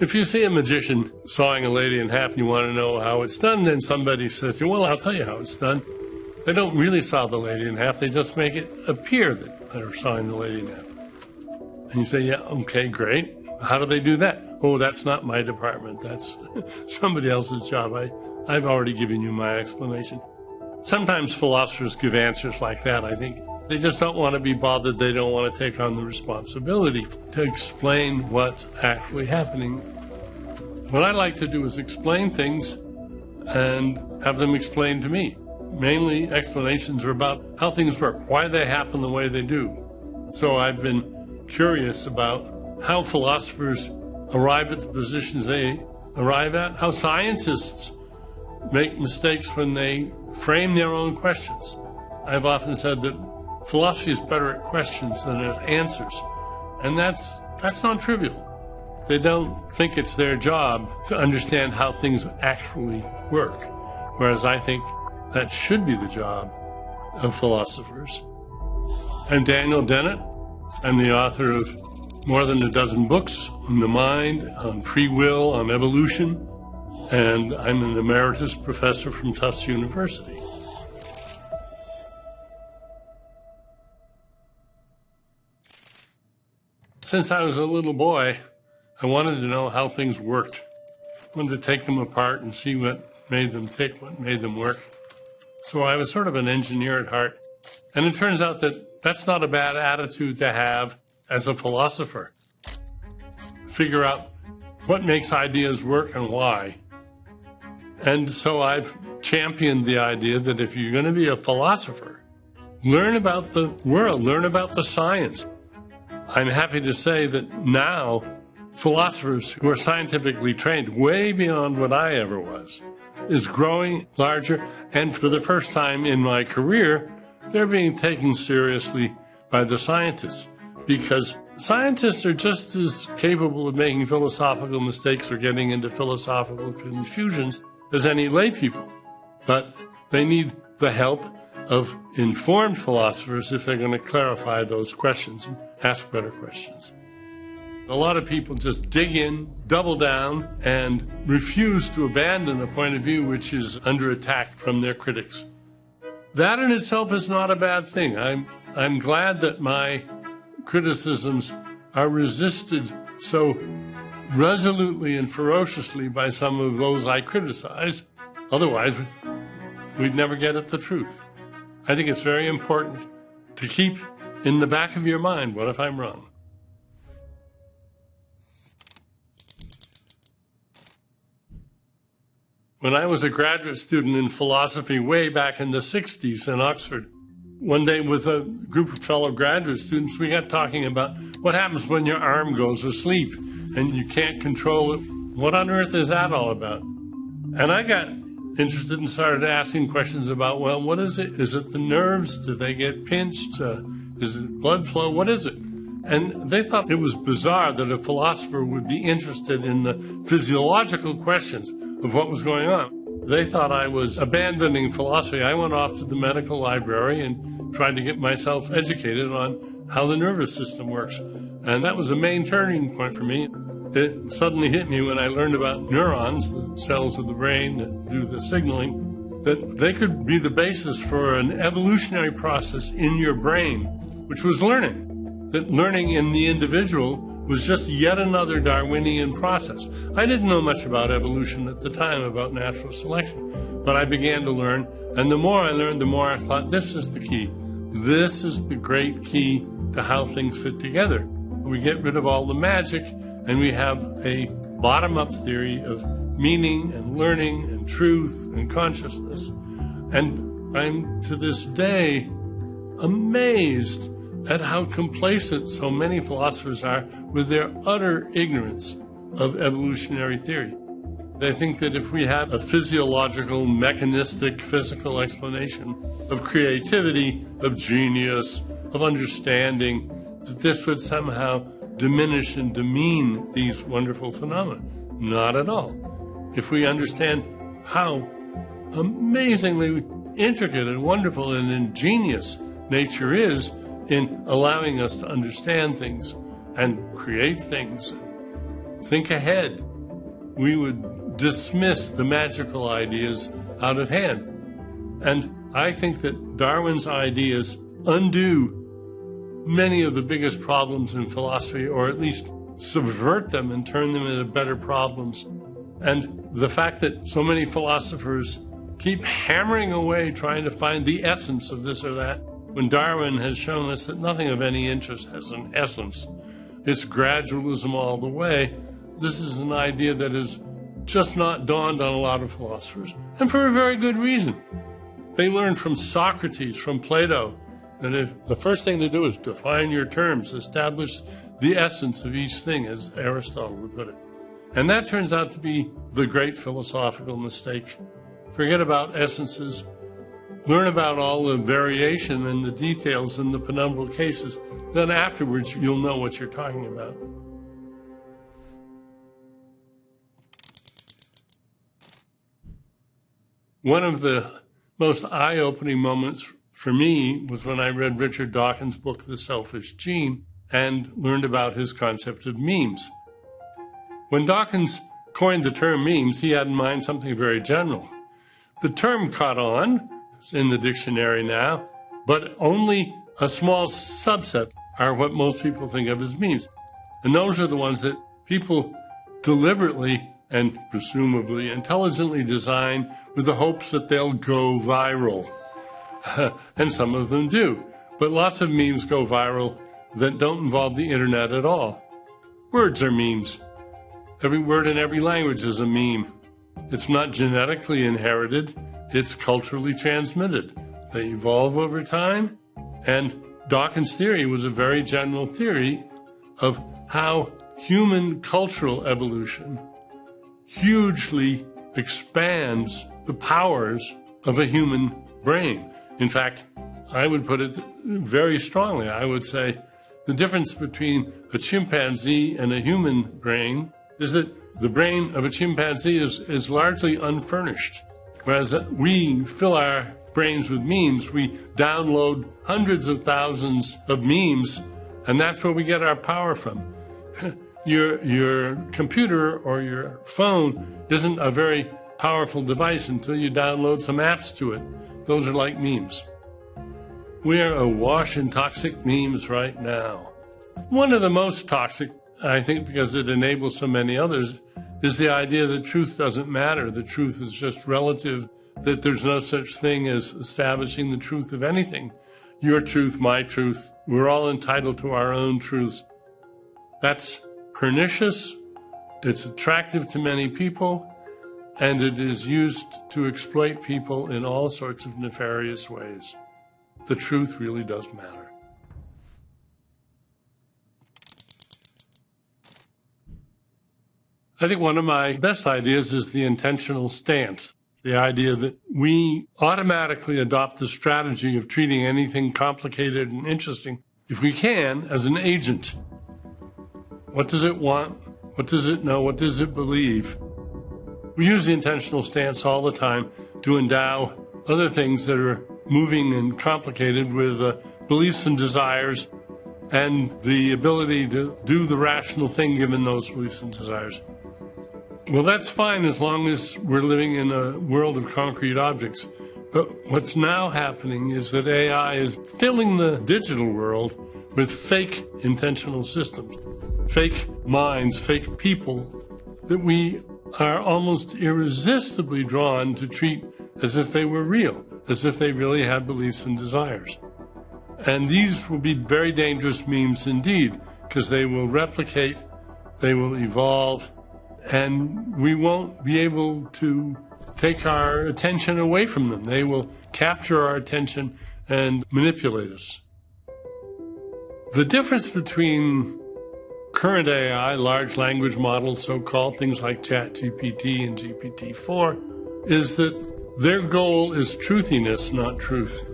If you see a magician sawing a lady in half and you want to know how it's done, then somebody says, well, I'll tell you how it's done. They don't really saw the lady in half. They just make it appear that they're sawing the lady in half. And you say, yeah, okay, great. How do they do that? Oh, that's not my department. That's somebody else's job. I've already given you my explanation. Sometimes philosophers give answers like that, I think. They just don't want to be bothered. They don't want to take on the responsibility to explain what's actually happening. What I like to do is explain things and have them explained to me. Mainly explanations are about how things work, why they happen the way they do. So I've been curious about how philosophers arrive at the positions they arrive at, how scientists make mistakes when they frame their own questions. I've often said that philosophy is better at questions than at answers, and that's not trivial. They don't think it's their job to understand how things actually work, whereas I think that should be the job of philosophers. I'm Daniel Dennett. I'm the author of more than a dozen books on the mind, on free will, on evolution, and I'm an emeritus professor from Tufts University. Since I was a little boy, I wanted to know how things worked. I wanted to take them apart and see what made them tick, what made them work. So I was sort of an engineer at heart. And it turns out that that's not a bad attitude to have as a philosopher. Figure out what makes ideas work and why. And so I've championed the idea that if you're going to be a philosopher, learn about the world, learn about the science. I'm happy to say that now philosophers who are scientifically trained way beyond what I ever was is growing larger, and for the first time in my career, they're being taken seriously by the scientists, because scientists are just as capable of making philosophical mistakes or getting into philosophical confusions as any lay people. But they need the help of informed philosophers if they're going to clarify those questions and ask better questions. A lot of people just dig in, double down, and refuse to abandon a point of view which is under attack from their critics. That in itself is not a bad thing. I'm glad that my criticisms are resisted so resolutely and ferociously by some of those I criticize. Otherwise, we'd never get at the truth. I think it's very important to keep in the back of your mind, what if I'm wrong? When I was a graduate student in philosophy way back in the 60s in Oxford, one day with a group of fellow graduate students, we got talking about what happens when your arm goes asleep and you can't control it. What on earth is that all about? And I got interested and started asking questions about, well, what is it? Is it the nerves? Do they get pinched? Is it blood flow? What is it? And they thought it was bizarre that a philosopher would be interested in the physiological questions of what was going on. They thought I was abandoning philosophy. I went off to the medical library and tried to get myself educated on how the nervous system works. And that was a main turning point for me. It suddenly hit me when I learned about neurons, the cells of the brain that do the signaling, that they could be the basis for an evolutionary process in your brain, which was learning. That learning in the individual was just yet another Darwinian process. I didn't know much about evolution at the time, about natural selection, but I began to learn, and the more I learned, the more I thought, this is the key. This is the great key to how things fit together. We get rid of all the magic, and we have a bottom-up theory of meaning and learning and truth and consciousness. And I'm, to this day, amazed at how complacent so many philosophers are with their utter ignorance of evolutionary theory. They think that if we had a physiological, mechanistic, physical explanation of creativity, of genius, of understanding, that this would somehow diminish and demean these wonderful phenomena. Not at all. If we understand how amazingly intricate and wonderful and ingenious nature is in allowing us to understand things and create things, think ahead, we would dismiss the magical ideas out of hand. And I think that Darwin's ideas undo many of the biggest problems in philosophy, or at least subvert them and turn them into better problems. And the fact that so many philosophers keep hammering away trying to find the essence of this or that, when Darwin has shown us that nothing of any interest has an essence. It's gradualism all the way. This is an idea that has just not dawned on a lot of philosophers, and for a very good reason. They learned from Socrates, from Plato, that if the first thing to do is define your terms, establish the essence of each thing, as Aristotle would put it. And that turns out to be the great philosophical mistake. Forget about essences. Learn about all the variation and the details in the penumbral cases. Then afterwards, you'll know what you're talking about. One of the most eye-opening moments for me was when I read Richard Dawkins' book, The Selfish Gene, and learned about his concept of memes. When Dawkins coined the term memes, he had in mind something very general. The term caught on, it's in the dictionary now, but only a small subset are what most people think of as memes. And those are the ones that people deliberately and presumably intelligently design with the hopes that they'll go viral. And some of them do. But lots of memes go viral that don't involve the internet at all. Words are memes. Every word in every language is a meme. It's not genetically inherited, it's culturally transmitted. They evolve over time, and Dawkins' theory was a very general theory of how human cultural evolution hugely expands the powers of a human brain. In fact, I would put it very strongly. I would say the difference between a chimpanzee and a human brain is that the brain of a chimpanzee is largely unfurnished. Whereas we fill our brains with memes, we download hundreds of thousands of memes, and that's where we get our power from. Your computer or your phone isn't a very powerful device until you download some apps to it. Those are like memes. We are awash in toxic memes right now. One of the most toxic, I think because it enables so many others, is the idea that truth doesn't matter. The truth is just relative, that there's no such thing as establishing the truth of anything. Your truth, my truth, we're all entitled to our own truths. That's pernicious, it's attractive to many people, and it is used to exploit people in all sorts of nefarious ways. The truth really does matter. I think one of my best ideas is the intentional stance, the idea that we automatically adopt the strategy of treating anything complicated and interesting, if we can, as an agent. What does it want? What does it know? What does it believe? We use the intentional stance all the time to endow other things that are moving and complicated with beliefs and desires and the ability to do the rational thing given those beliefs and desires. Well, that's fine as long as we're living in a world of concrete objects. But what's now happening is that AI is filling the digital world with fake intentional systems, fake minds, fake people that we are almost irresistibly drawn to treat as if they were real, as if they really had beliefs and desires. And these will be very dangerous memes indeed, because they will replicate, they will evolve, and we won't be able to take our attention away from them. They will capture our attention and manipulate us. The difference between current AI, large language models, so-called, things like ChatGPT and GPT-4, is that their goal is truthiness, not truth.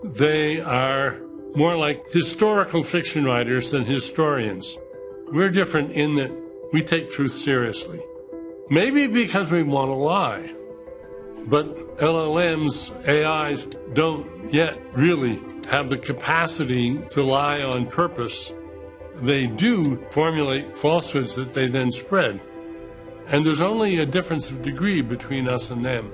They are more like historical fiction writers than historians. We're different in that we take truth seriously. Maybe because we want to lie, but LLMs, AIs, don't yet really have the capacity to lie on purpose. They do formulate falsehoods that they then spread. And there's only a difference of degree between us and them.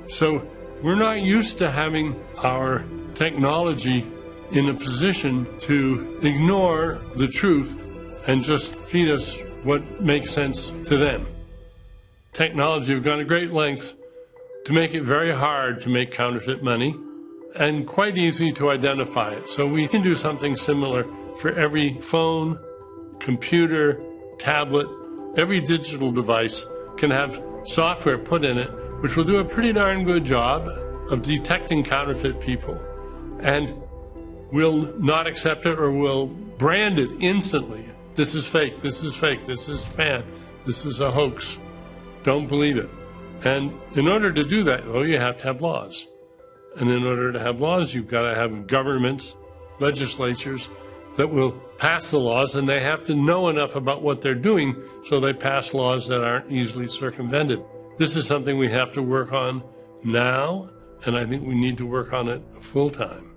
So we're not used to having our technology in a position to ignore the truth and just feed us what makes sense to them. Technology have gone to great lengths to make it very hard to make counterfeit money and quite easy to identify it. So we can do something similar for every phone, computer, tablet. Every digital device can have software put in it which will do a pretty darn good job of detecting counterfeit people and will not accept it or will brand it instantly. This is fake, this is fake, this is spam, this is a hoax. Don't believe it. And in order to do that, well, you have to have laws. And in order to have laws, you've got to have governments, legislatures that will pass the laws, and they have to know enough about what they're doing so they pass laws that aren't easily circumvented. This is something we have to work on now, and I think we need to work on it full time.